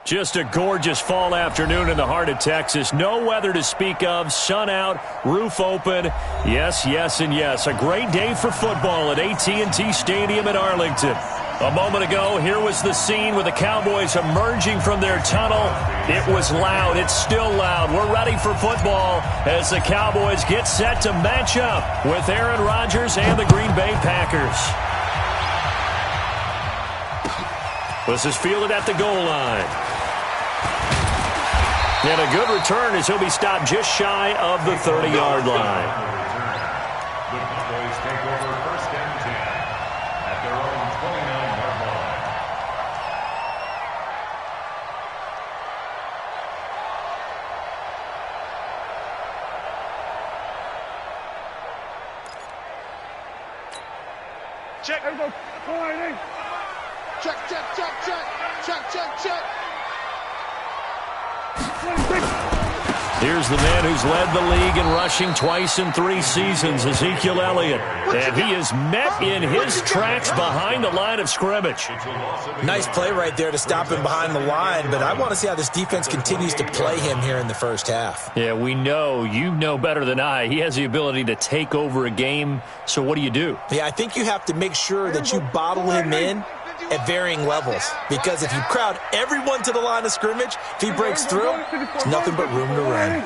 Just a gorgeous fall afternoon in the heart of Texas. No weather to speak of. Sun out, roof open. Yes, yes, and yes. A great day for football at AT&T Stadium in Arlington. A moment ago, here was the scene with the Cowboys emerging from their tunnel. It was loud. It's still loud. We're ready for football as the Cowboys get set to match up with Aaron Rodgers and the Green Bay Packers. This is fielded at the goal line. And a good return as he'll be stopped just shy of the 30-yard line. The Cowboys take over first and 10 at their own 29-yard line. Check. There we go. Check, check, check, check. Check, check, check. Here's the man who's led the league in rushing twice in 3 seasons, Ezekiel Elliott. And he is met in his tracks behind the line of scrimmage. Nice play right there to stop him behind the line, but I want to see how this defense continues to play him here in the first half. Yeah, we know, you know better than I, he has the ability to take over a game. So what do you do? Yeah, I think you have to make sure that you bottle him in at varying levels, because if you crowd everyone to the line of scrimmage, if he breaks through, there's nothing but room to run.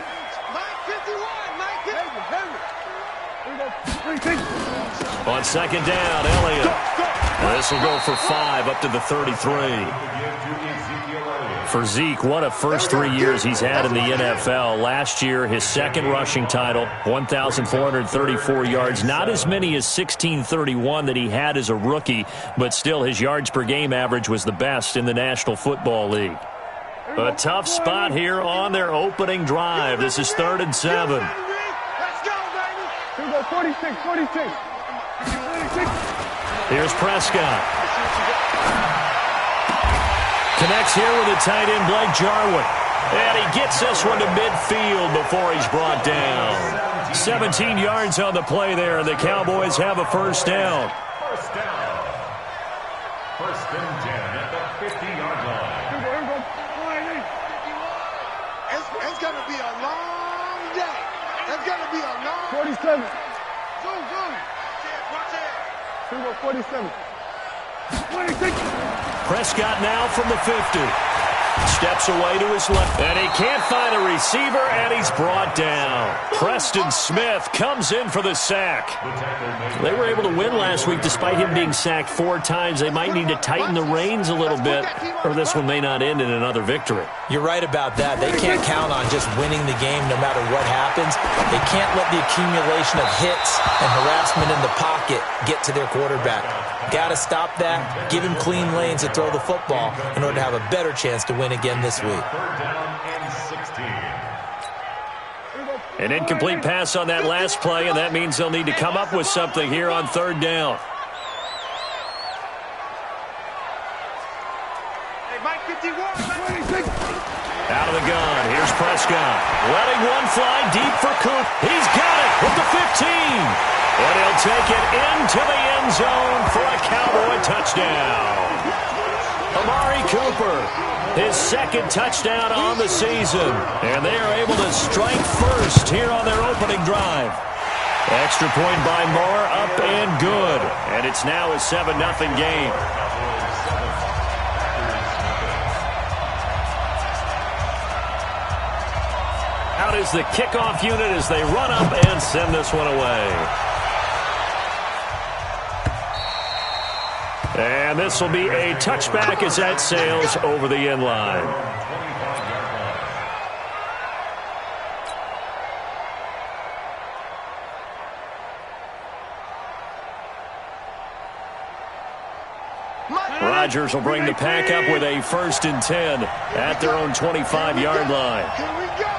On second down, Elliott. This will go for 5 up to the 33. For Zeke, what a first 3 years he's had in the NFL. Last year, his second rushing title, 1,434 yards. Not as many as 1,631 that he had as a rookie, but still his yards per game average was the best in the National Football League. A tough spot here on their opening drive. This is 3rd and 7. Let's go, baby. Here we go, 46, 46. 46. Here's Prescott. Connects here with the tight end, Blake Jarwin. And he gets this one to midfield before he's brought down. 17 yards on the play there, and the Cowboys have a first down. First down. First and 10 at the 50-yard line. Here we go. It's going to be a long day. It's going to be a long 47. Zoom, zoom. Watch it. Here we go, 47. 26. Prescott now from the 50. Steps away to his left. And he can't find a receiver, and he's brought down. Preston Smith comes in for the sack. They were able to win last week despite him being sacked 4 times. They might need to tighten the reins a little bit, or this one may not end in another victory. You're right about that. They can't count on just winning the game no matter what happens. They can't let the accumulation of hits and harassment in the pocket get to their quarterback. Got to stop that, give him clean lanes to throw the football in order to have a better chance to win again this week. Third down and 16. An incomplete pass on that last play, and that means they'll need to come up with something here on 3rd down. Out of the gun, here's Prescott. Letting one fly deep for Coop. He's got it with the 15. And he'll take it into the end zone for a Cowboy touchdown. Amari Cooper, his 2nd touchdown on the season. And they are able to strike first here on their opening drive. Extra point by Moore, up and good. And it's now a 7-0 game. Out is the kickoff unit as they run up and send this one away. And this will be a touchback as that sails over the end line. Rodgers will bring the pack up with a 1st and 10 at their own 25-yard line. Here we go.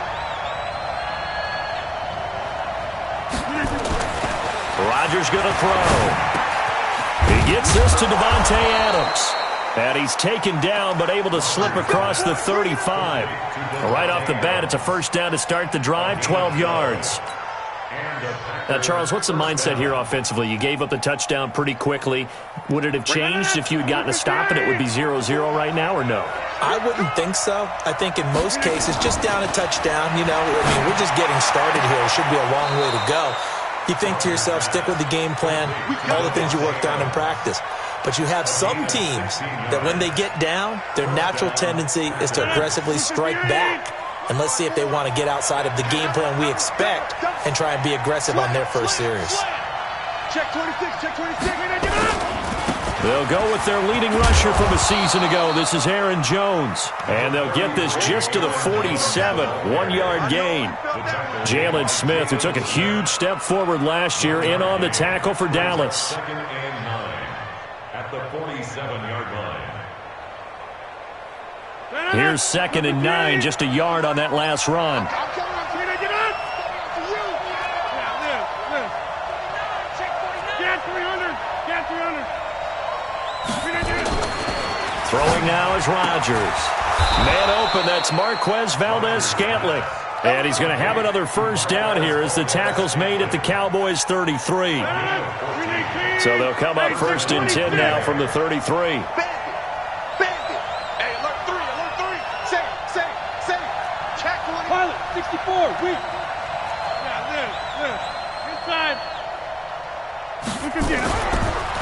Rodgers going to throw. He gets this to Devontae Adams. And he's taken down but able to slip across the 35. Right off the bat, it's a first down to start the drive, 12 yards. Now, Charles, what's the mindset here offensively? You gave up the touchdown pretty quickly. Would it have changed if you had gotten a stop and it would be 0-0 right now, or no? I wouldn't think so. I think in most cases, just down a touchdown, you know, I mean, we're just getting started here. It should be a long way to go. You think to yourself, stick with the game plan, all the things you worked on in practice. But you have some teams that when they get down, their natural tendency is to aggressively strike back. And let's see if they want to get outside of the game plan we expect and try and be aggressive on their first series. Check 26, check 26. They'll go with their leading rusher from a season ago. This is Aaron Jones. And they'll get this just to the 47, 1-yard gain. Jalen Smith, who took a huge step forward last year, in on the tackle for Dallas. Second and 9 at the 47-yard line. Here's 2nd and 9, just a yard on that last run. Throwing now is Rodgers. Man open, that's Marquez Valdez-Scantling. And he's going to have another first down here as the tackle's made at the Cowboys' 33. So they'll come up 1st and 10 now from the 33. Pilot, 64, weak. Yeah, inside.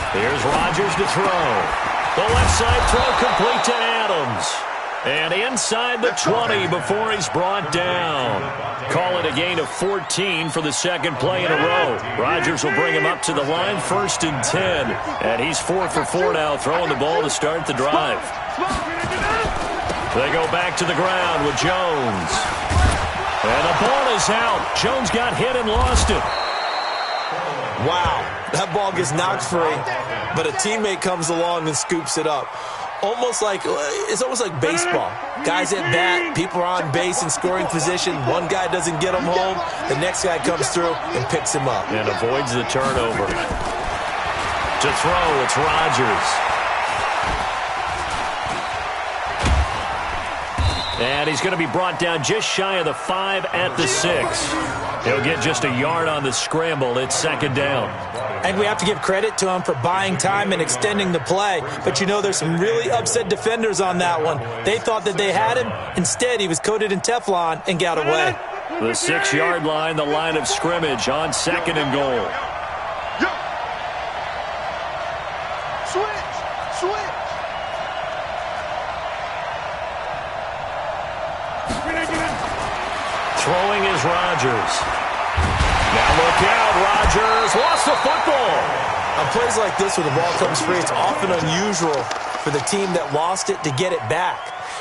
Here's Rodgers to throw. The left side throw complete to Adams. And inside the 20 before he's brought down. Call it a gain of 14 for the second play in a row. Rodgers will bring him up to the line, 1st and 10. And he's 4 for 4 now, throwing the ball to start the drive. They go back to the ground with Jones. And the ball is out. Jones got hit and lost it. Wow, that ball gets knocked free, but a teammate comes along and scoops it up. It's almost like baseball. Guys at bat, people are on base in scoring position. One guy doesn't get him home. The next guy comes through and picks him up. And avoids the turnover. To throw, it's Rodgers. And he's going to be brought down just shy of the 5 at the 6. He'll get just a yard on the scramble. It's 2nd down. And we have to give credit to him for buying time and extending the play. But you know, there's some really upset defenders on that one. They thought that they had him. Instead, he was coated in Teflon and got away. The 6-yard line, the line of scrimmage on 2nd and goal. Switch. Throwing is Rodgers. Now look out, Rodgers lost the football. On plays like this where the ball comes free, it's often unusual for the team that lost it to get it back.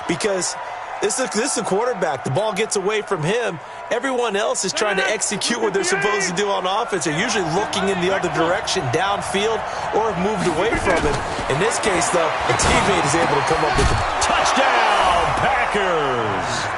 Because this is a quarterback. The ball gets away from him. Everyone else is trying to execute what they're supposed to do on offense. They're usually looking in the other direction, downfield, or have moved away from it. In this case, though, a teammate is able to come up with a touchdown, Packers.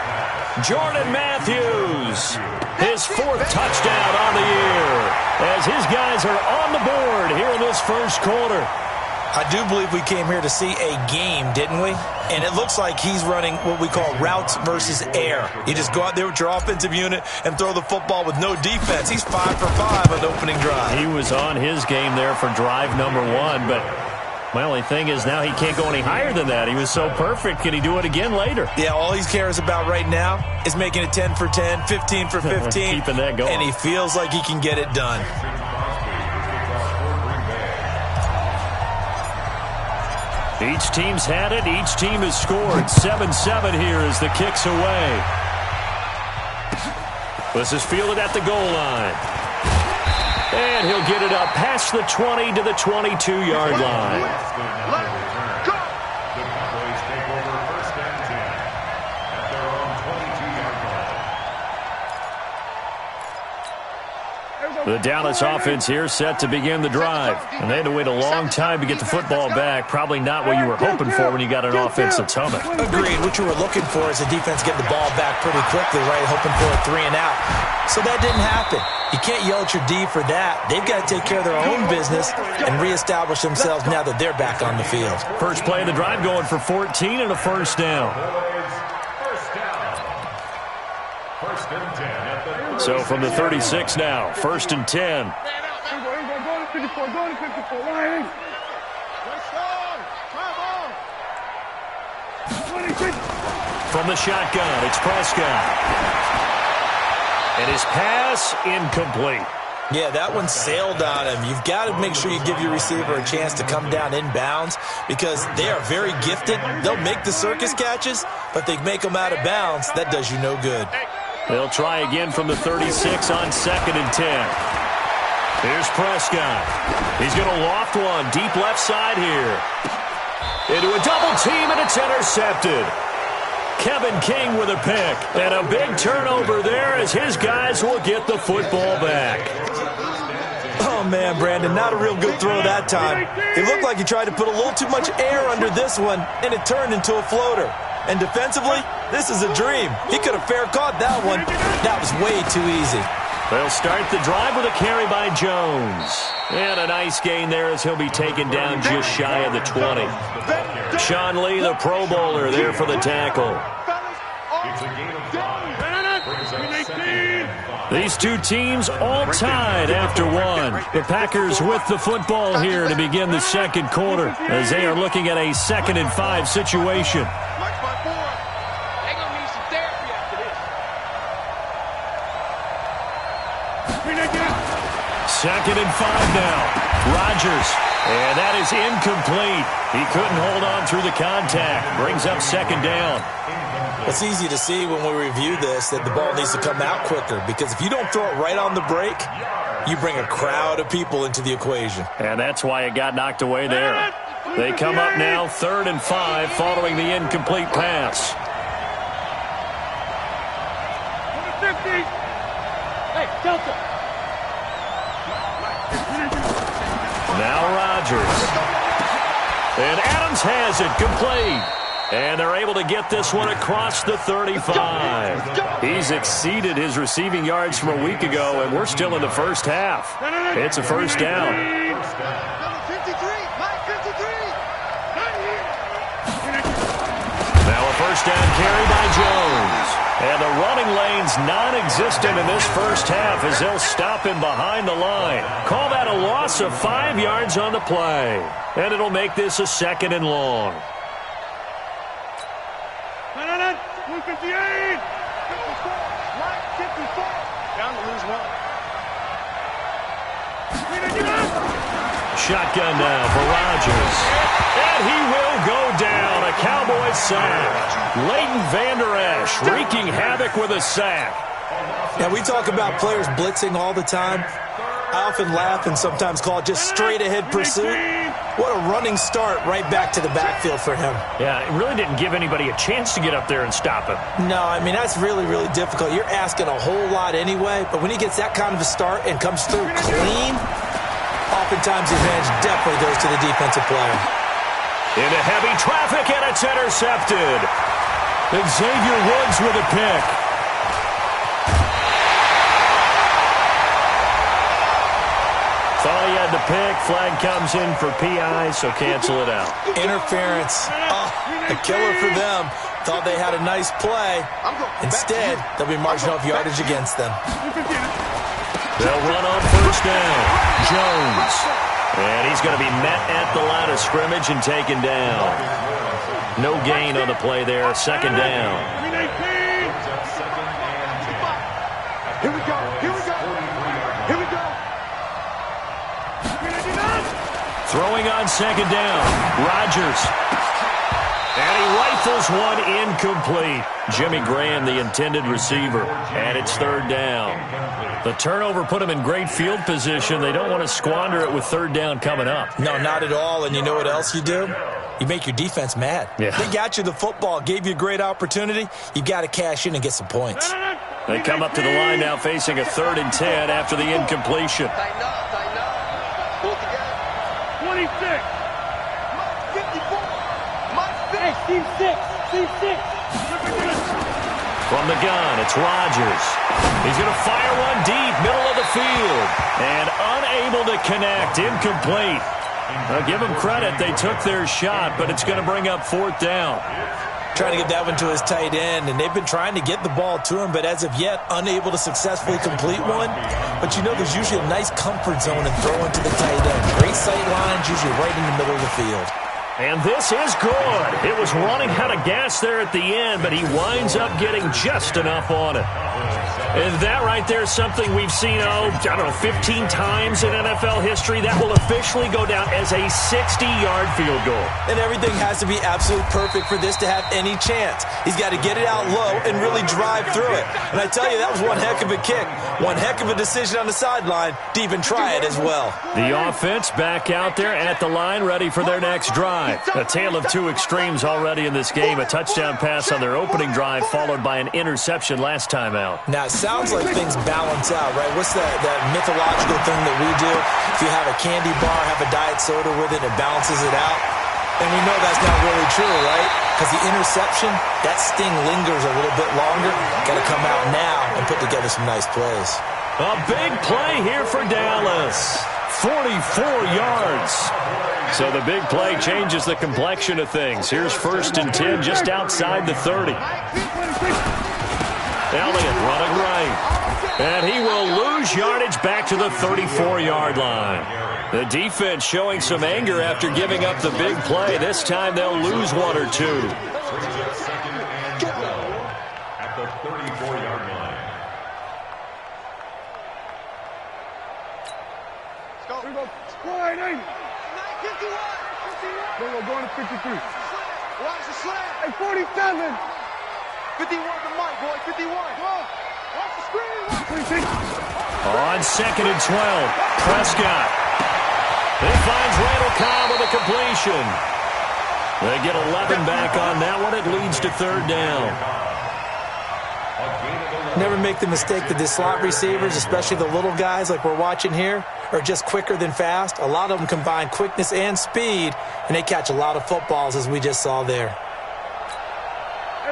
Jordan Matthews, his 4th touchdown on the year, as his guys are on the board here in this first quarter. I do believe we came here to see a game, didn't we? And it looks like he's running what we call routes versus air. You just go out there with your offensive unit and throw the football with no defense. He's 5 for 5 on the opening drive. He was on his game there for drive number 1, but my only thing is now he can't go any higher than that. He was so perfect. Can he do it again later? Yeah, all he cares about right now is making it 10 for 10, 15 for 15. Keeping that going. And he feels like he can get it done. Each team's had it. Each team has scored. 7-7 here as the kick's away. This is fielded at the goal line. And he'll get it up past the 20 to the 22-yard line. The Cowboys take over 1st and 10 at their own 22-yard line. The Dallas offense here set to begin the drive. And they had to wait a long time to get the football back. Probably not what you were hoping for when you got an offense that's humming. Agreed. What you were looking for is the defense getting the ball back pretty quickly, right? Hoping for a 3 and out. So that didn't happen. You can't yell at your D for that. They've got to take care of their own business and reestablish themselves now that they're back on the field. First play of the drive going for 14 and a first down. So from the 36 now, 1st and 10. Go to 54, go to 54, line. From the shotgun, it's Prescott. And his pass incomplete. Yeah, that one sailed on him. You've got to make sure you give your receiver a chance to come down inbounds because they are very gifted. They'll make the circus catches, but they make them out of bounds. That does you no good. They'll try again from the 36 on 2nd and 10. Here's Prescott. He's going to loft one deep left side here. Into a double team, and it's intercepted. Kevin King with a pick. And a big turnover there as his guys will get the football back. Oh, man, Brandon, not a real good throw that time. It looked like he tried to put a little too much air under this one, and it turned into a floater. And defensively, this is a dream. He could have fair caught that one. That was way too easy. They'll start the drive with a carry by Jones. And a nice gain there as he'll be taken down just shy of the 20. Sean Lee, the Pro Bowler, there for the tackle. These two teams all tied after one. The Packers with the football here to begin the second quarter as they are looking at a 2nd and 5 situation. Second and 5 now. Rodgers. And that is incomplete. He couldn't hold on through the contact. Brings up 2nd down. It's easy to see when we review this that the ball needs to come out quicker because if you don't throw it right on the break, you bring a crowd of people into the equation. And that's why it got knocked away there. They come up now 3rd and 5 following the incomplete pass. Hey, Delta. Now Rodgers. And Adams has it complete. And they're able to get this one across the 35. He's exceeded his receiving yards from a week ago, and we're still in the first half. It's a 1st down. Now a 1st down carry by Jones. And the running lane's non-existent in this first half as they'll stop him behind the line. Call that a loss of 5 yards on the play. And it'll make this a 2nd and long. 158. Down to lose one. Shotgun now for Rodgers. And he will go down. A Cowboys sack. Leighton Vander Esch wreaking havoc with a sack. Now, we talk about players blitzing all the time. I often laugh and sometimes call it just straight-ahead pursuit. What a running start right back to the backfield for him. Yeah, it really didn't give anybody a chance to get up there and stop him. No, I mean, that's really, really difficult. You're asking a whole lot anyway, but when he gets that kind of a start and comes through clean, oftentimes the advantage definitely goes to the defensive player. Into heavy traffic, and it's intercepted. Xavier Woods with a pick. Thought he had the pick. Flag comes in for PI, so cancel it out. Interference. Oh, a killer for them. Thought they had a nice play. Instead, they'll be marginal of yardage against them. They'll run on 1st down. Jones. And he's going to be met at the line of scrimmage and taken down. No gain on the play there. 2nd down. Here we go. Here we go. Here we go. Throwing on 2nd down. Rodgers. And he rifles one incomplete. Jimmy Graham, the intended receiver. And it's 3rd down. The turnover put him in great field position. They don't want to squander it with 3rd down coming up. No, not at all. And you know what else you do? You make your defense mad. Yeah. They got you the football, gave you a great opportunity. You got to cash in and get some points. They come up to the line now facing a 3rd and 10 after the incompletion. Tighten up, tighten up. Pull together. 26. 54. Hey, team 6. Team 6. From the gun, it's Rodgers. He's going to fire one deep, middle of the field. And unable to connect, incomplete. I'll give them credit. They took their shot, but it's going to bring up 4th down. Trying to get that one to his tight end, and they've been trying to get the ball to him, but as of yet, unable to successfully complete one. But you know there's usually a nice comfort zone in throwing to the tight end. Great sight lines, usually right in the middle of the field. And this is good. It was running out of gas there at the end, but he winds up getting just enough on it. And that right there is something we've seen, 15 times in NFL history. That will officially go down as a 60-yard field goal. And everything has to be absolutely perfect for this to have any chance. He's got to get it out low and really drive through it. And I tell you, that was one heck of a kick. One heck of a decision on the sideline to even try it as well. The offense back out there at the line, ready for their next drive. A tale of two extremes already in this game. A touchdown pass on their opening drive, followed by an interception last time out. Now, it sounds like things balance out, right? What's that mythological thing that we do? If you have a candy bar, have a diet soda with it, it balances it out. And we know that's not really true, right? Because the interception, that sting lingers a little bit longer. Got to come out now and put together some nice plays. A big play here for Dallas. 44 yards. So the big play changes the complexion of things. Here's 1st and 10 just outside the 30. Elliott running right. And he will lose yardage back to the 34-yard line. The defense showing some anger after giving up the big play. This time they'll lose one or two. At the 34-yard line. Here we go. Score 80. 51. We're going to 53. Watch the slant. Hey, 47. 51 to Mike, boy. 51. Watch the screen. On 2nd and 12, Prescott. He finds Randall Cobb with a completion. They get 11 back on that one. It leads to 3rd down. Never make the mistake that the slot receivers, especially the little guys like we're watching here, are just quicker than fast. A lot of them combine quickness and speed, and they catch a lot of footballs, as we just saw there.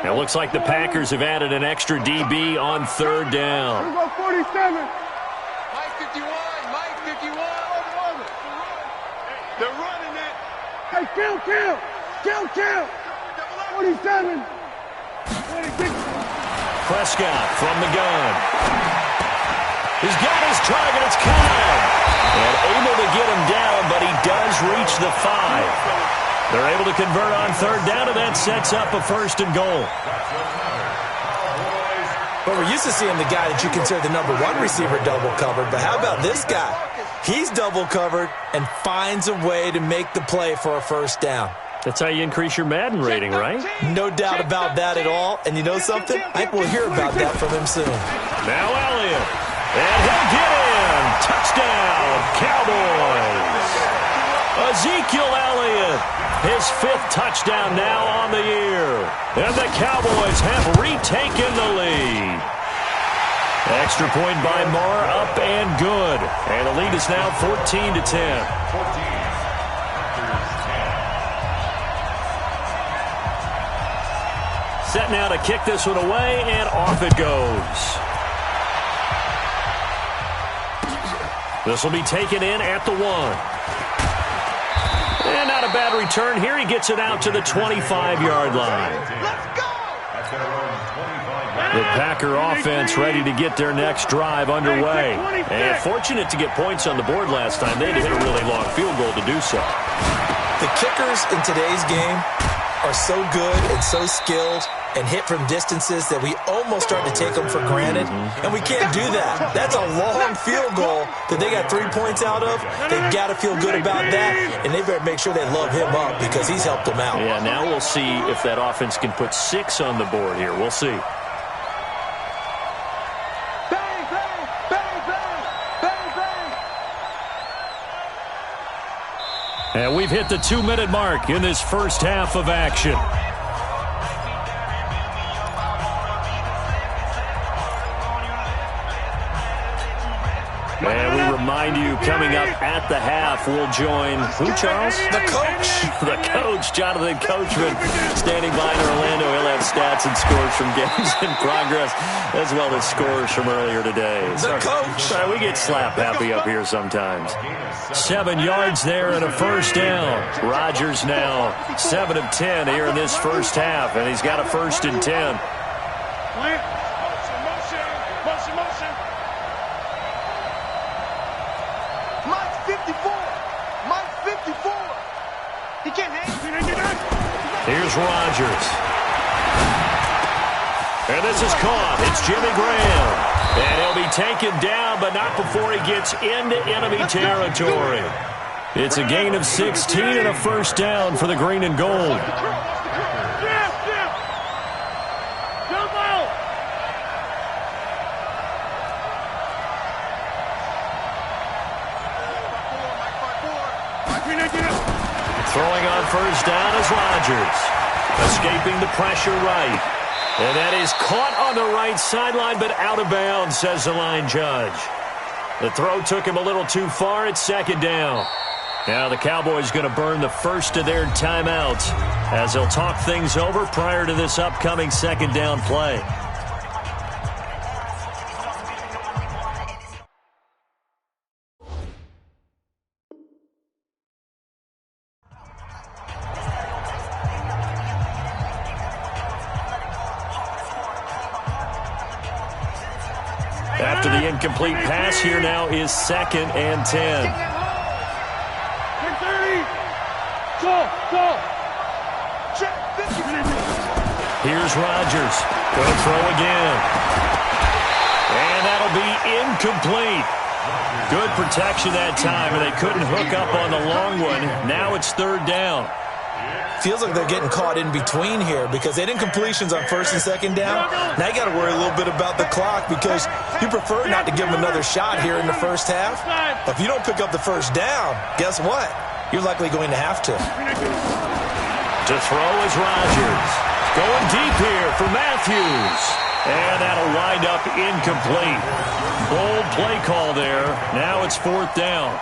It looks like the Packers have added an extra DB on 3rd down. Here we go, 47. Mike 51. Mike 51. They're running it. Hey, kill. 47. 26. Prescott from the gun. He's got his target. It's Cobb. And able to get him down, but he does reach the 5. They're able to convert on 3rd down, and that sets up a 1st and goal. Well, we're used to seeing the guy that you consider the number 1 receiver double covered, but how about this guy? He's double covered and finds a way to make the play for a 1st down. That's how you increase your Madden rating, right? No doubt about that at all. And you know something? I think we'll hear about that from him soon. Now Elliott. And he'll get in. Touchdown, Cowboys. Ezekiel Elliott. His 5th touchdown now on the year. And the Cowboys have retaken the lead. Extra point by Marr, up and good. And the lead is now 14-10. 14. Set now to kick this one away, and off it goes. This will be taken in at the 1. And not a bad return here. He gets it out to the 25-yard line. Let's go. The Packer offense ready to get their next drive underway. And fortunate to get points on the board last time. They had to hit a really long field goal to do so. The kickers in today's game are so good and so skilled and hit from distances that we almost start to take them for granted. And we can't do that. That's a long field goal that they got 3 points out of. They've got to feel good about that, and they better make sure they love him up because he's helped them out. Yeah, now we'll see if that offense can put 6 on the board here. We'll see. Bang, bang, bang, bang, bang, bang. And we've hit the 2-minute mark in this first half of action. And we remind remind you, coming up at the half, we'll join who, Charles? The coach. The coach, Jonathan Coachman, standing by in Orlando. He'll have stats and scores from games in progress, as well as scores from earlier today. The coach. Sorry, we get slap happy up here sometimes. 7 yards there and a first down. Rodgers now 7 of 10 here in this first half, and he's got a 1st and 10. Motion. Mike 54. Mike 54. He can't hang. Here's Rodgers. And this is caught. It's Jimmy Graham. And he'll be taken down, but not before he gets into enemy territory. It's a gain of 16 and a first down for the green and gold. Throwing on first down is Rodgers. Escaping the pressure right. And that is caught on the right sideline, but out of bounds, says the line judge. The throw took him a little too far. It's 2nd down. Now the Cowboys going to burn the first of their timeouts as they'll talk things over prior to this upcoming 2nd down play. After the incomplete pass, here now is 2nd and 10. Here's Rodgers. Going to throw again. And that'll be incomplete. Good protection that time, and they couldn't hook up on the long one. Now it's 3rd down. Feels like they're getting caught in between here because they did incompletions on 1st and 2nd down. Now you got to worry a little bit about the clock because you prefer not to give them another shot here in the first half. But if you don't pick up the first down, guess what? You're likely going to have to. To throw is Rodgers. Going deep here for Matthews. And that'll wind up incomplete. Bold play call there. Now it's 4th down.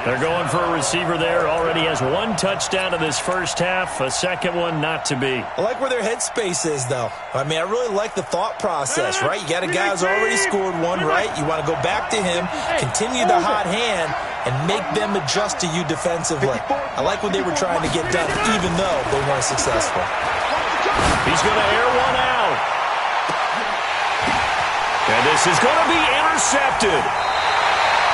They're going for a receiver there. Already has 1 touchdown in this first half. A second one not to be. I like where their headspace is, though. I mean, I really like the thought process, right? You got a guy who's already scored one, right? You want to go back to him, continue the hot hand, and make them adjust to you defensively. I like what they were trying to get done, even though they weren't successful. He's going to air one out. And this is going to be intercepted.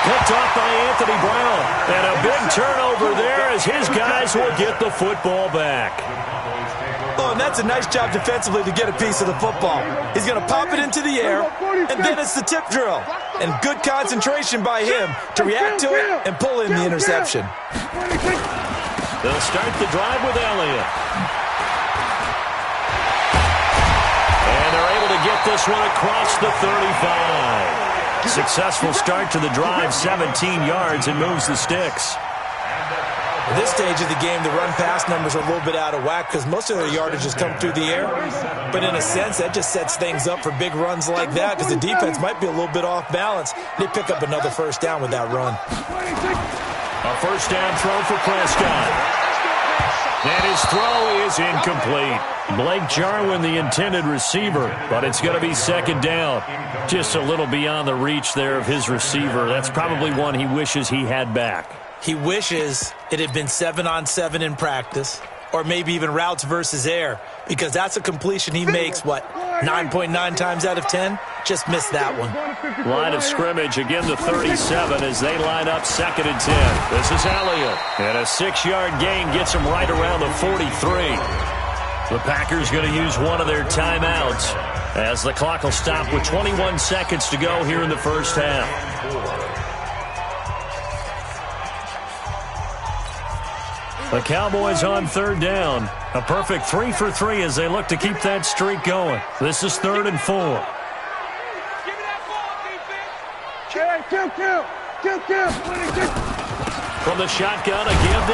Picked off by Anthony Brown. And a big turnover there as his guys will get the football back. Oh, and that's a nice job defensively to get a piece of the football. He's going to pop it into the air, and then it's the tip drill. And good concentration by him to react to it and pull in the interception. They'll start the drive with Elliott. And they're able to get this one across the 35. Successful start to the drive, 17 yards, and moves the sticks. At this stage of the game, the run-pass numbers are a little bit out of whack because most of their yardage has come through the air. But in a sense, that just sets things up for big runs like that because the defense might be a little bit off balance. They pick up another first down with that run. A first down throw for Prescott. And his throw is incomplete. Blake Jarwin, the intended receiver, but it's going to be 2nd down. Just a little beyond the reach there of his receiver. That's probably one he wishes he had back. He wishes it had been 7-on-7 in practice, or maybe even routes versus air, because that's a completion he makes, 9.9 times out of 10? Just missed that one. Line of scrimmage, again the 37 as they line up 2nd and 10. This is Elliott. And a 6-yard gain gets him right around the 43. The Packers going to use one of their timeouts as the clock will stop with 21 seconds to go here in the first half. The Cowboys on 3rd down. A perfect 3 for 3 as they look to keep that streak going. This is 3rd and 4. Give me that ball, defense. Kill. From the shotgun, a give to